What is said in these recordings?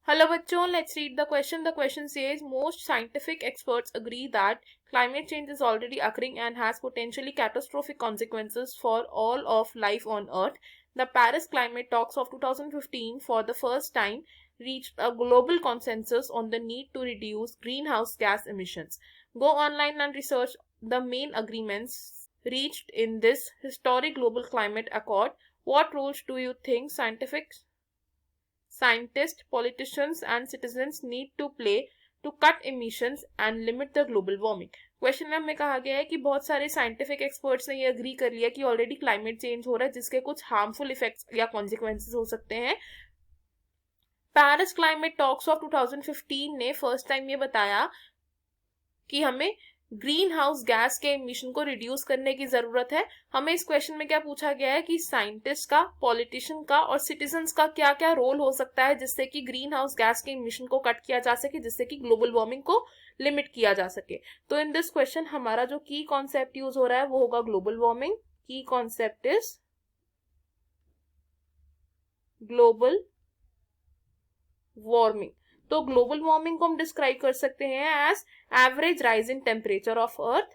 Hello bachon, let's read the question. The question says most scientific experts agree that climate change is already occurring and has potentially catastrophic consequences for all of life on earth. The Paris climate talks of 2015 for the first time reached a global consensus on the need to reduce greenhouse gas emissions. Go online and research the main agreements reached in this historic global climate accord. What roles do you think scientists, politicians and citizens need to play to cut emissions and limit the global warming? Question में कहा गया है कि बहुत सारे scientific experts ने ये agree कर लिया कि ऑलरेडी क्लाइमेट चेंज हो रहा है जिसके कुछ हार्मफुल इफेक्ट्स या कॉन्सिक्वेंसेस हो सकते हैं. पेरिस क्लाइमेट टॉक्स ऑफ 2015 ने फर्स्ट टाइम ये बताया कि हमें ग्रीन हाउस गैस के इमिशन को रिड्यूस करने की जरूरत है. हमें इस क्वेश्चन में क्या पूछा गया है कि साइंटिस्ट का, पॉलिटिशियन का और सिटीजन्स का क्या क्या रोल हो सकता है जिससे कि ग्रीन हाउस गैस के इमिशन को कट किया जा सके, जिससे कि ग्लोबल वार्मिंग को लिमिट किया जा सके. तो इन दिस क्वेश्चन हमारा जो की कॉन्सेप्ट यूज हो रहा है वो होगा ग्लोबल वार्मिंग. की कॉन्सेप्ट इज ग्लोबल वार्मिंग. तो ग्लोबल वार्मिंग को हम डिस्क्राइब कर सकते हैं as average rise in temperature of earth,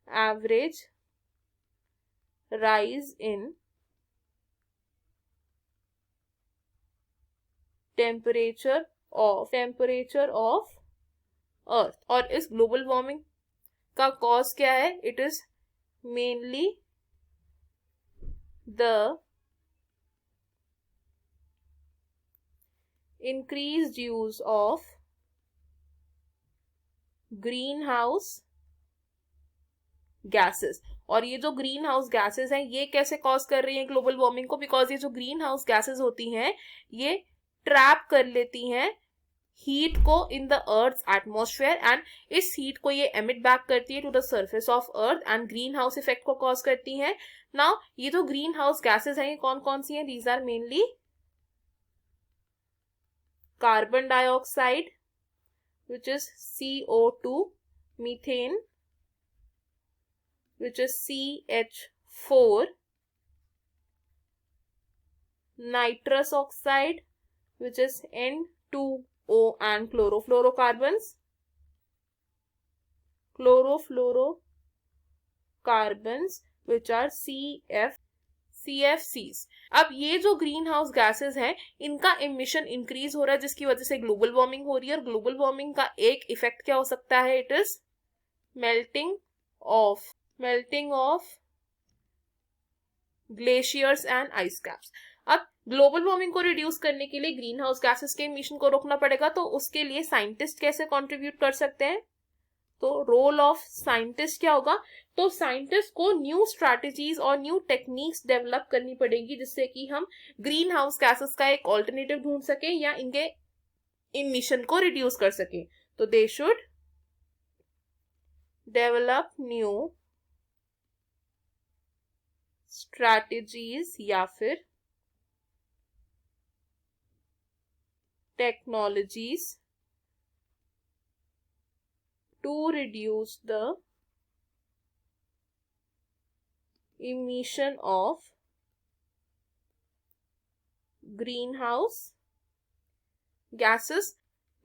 average rise in temperature of earth. और इस ग्लोबल वार्मिंग का कॉज क्या है? It is mainly the increased use of greenhouse gases. और ये जो ग्रीन हाउस गैसेज हैं ये कैसे कॉज कर रही हैं ग्लोबल वार्मिंग को? बिकॉज ये जो ग्रीन हाउस गैसेज होती हैं ये ट्रैप कर लेती हैं हीट को in the earth atmosphere and इस हीट को ये एमिट बैक करती है to the surface of earth and green house effect को कॉज करती हैं. नाउ ये जो ग्रीन हाउस गैसेज हैं ये कौन कौन सी हैं? These are mainly carbon dioxide, which is CO2, methane, which is CH4, nitrous oxide, which is N2O, and chlorofluorocarbons, which are CFCs. अब ये जो ग्रीन हाउस गैसेस हैं इनका इमिशन इंक्रीज हो रहा है जिसकी वजह से ग्लोबल वार्मिंग हो रही है. और ग्लोबल वार्मिंग का एक इफेक्ट क्या हो सकता है? It is melting of glaciers and ice caps. अब ग्लोबल वार्मिंग को रिड्यूस करने के लिए ग्रीन हाउस गैसेस के इमिशन को रोकना पड़ेगा. तो उसके लिए साइंटिस्ट कैसे कंट्रीब्यूट कर सकते हैं? तो रोल ऑफ साइंटिस्ट क्या होगा? तो साइंटिस्ट को न्यू स्ट्रैटेजीज और न्यू टेक्निक्स डेवलप करनी पड़ेगी जिससे कि हम ग्रीन हाउस गैसेस का एक ऑल्टरनेटिव ढूंढ सके या इनके इमिशन को रिड्यूस कर सके. तो दे शुड डेवलप न्यू स्ट्रैटेजीज या फिर technologies to reduce the emission of greenhouse gases.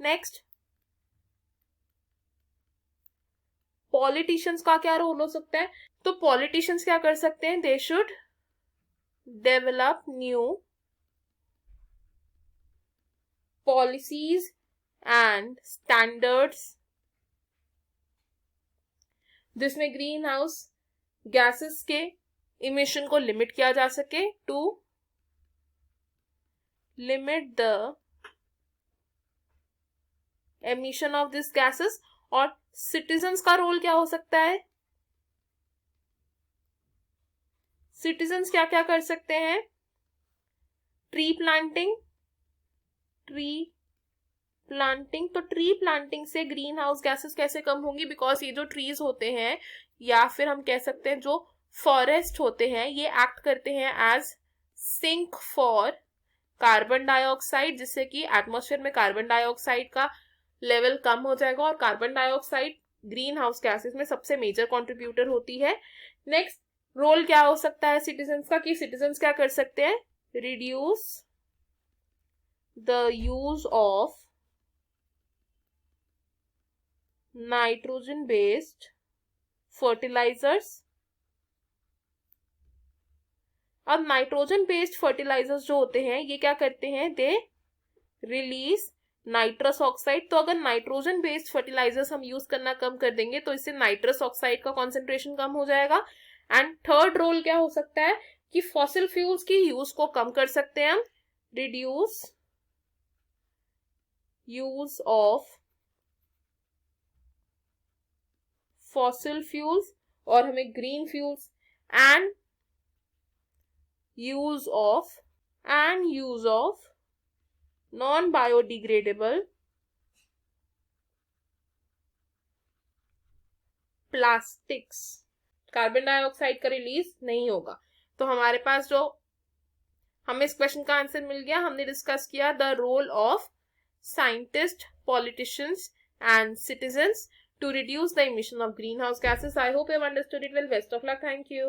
Next, politicians का क्या रोल हो सकता है? तो पॉलिटिशियंस क्या कर सकते हैं? They should develop new policies and standards जिसमें ग्रीन हाउस गैसेस के इमिशन को लिमिट किया जा सके, to limit the emission of this gases. और सिटीजन्स का रोल क्या हो सकता है? सिटीजन्स क्या क्या कर सकते हैं? Tree planting. तो ट्री प्लांटिंग से ग्रीन हाउस गैसेस कैसे कम होंगी? बिकॉज ये जो ट्रीज होते हैं या फिर हम कह सकते हैं जो फॉरेस्ट होते हैं ये एक्ट करते हैं as sink for carbon dioxide, जिससे कि एटमॉस्फेयर में कार्बन डाइऑक्साइड का लेवल कम हो जाएगा. और carbon dioxide green house gases में सबसे मेजर कंट्रीब्यूटर होती है. नेक्स्ट रोल क्या हो सकता है सिटीजन्स का? कि सिटीजन्स क्या कर सकते हैं? Reduce the use of nitrogen based fertilizers. अब नाइट्रोजन बेस्ड फर्टिलाइजर्स जो होते हैं ये क्या करते हैं, दे रिलीज नाइट्रस ऑक्साइड। तो अगर नाइट्रोजन बेस्ड फर्टिलाइजर्स हम यूज करना कम कर देंगे तो इससे नाइट्रस ऑक्साइड का कॉन्सेंट्रेशन कम हो जाएगा। एंड थर्ड रोल क्या हो सकता है कि फॉसिल फ्यूल्स की यूज को कम कर सकते हैं हम, reduce use of fossil fuels, और हमें green fuels and use of non biodegradable plastics. Carbon dioxide का रिलीज नहीं होगा। तो हमारे पास जो हमें इस क्वेश्चन का आंसर मिल गया, हमने डिस्कस किया the role of scientist, politicians and citizens to reduce the emission of greenhouse gases. I hope you have understood it well. Best of luck. Thank you.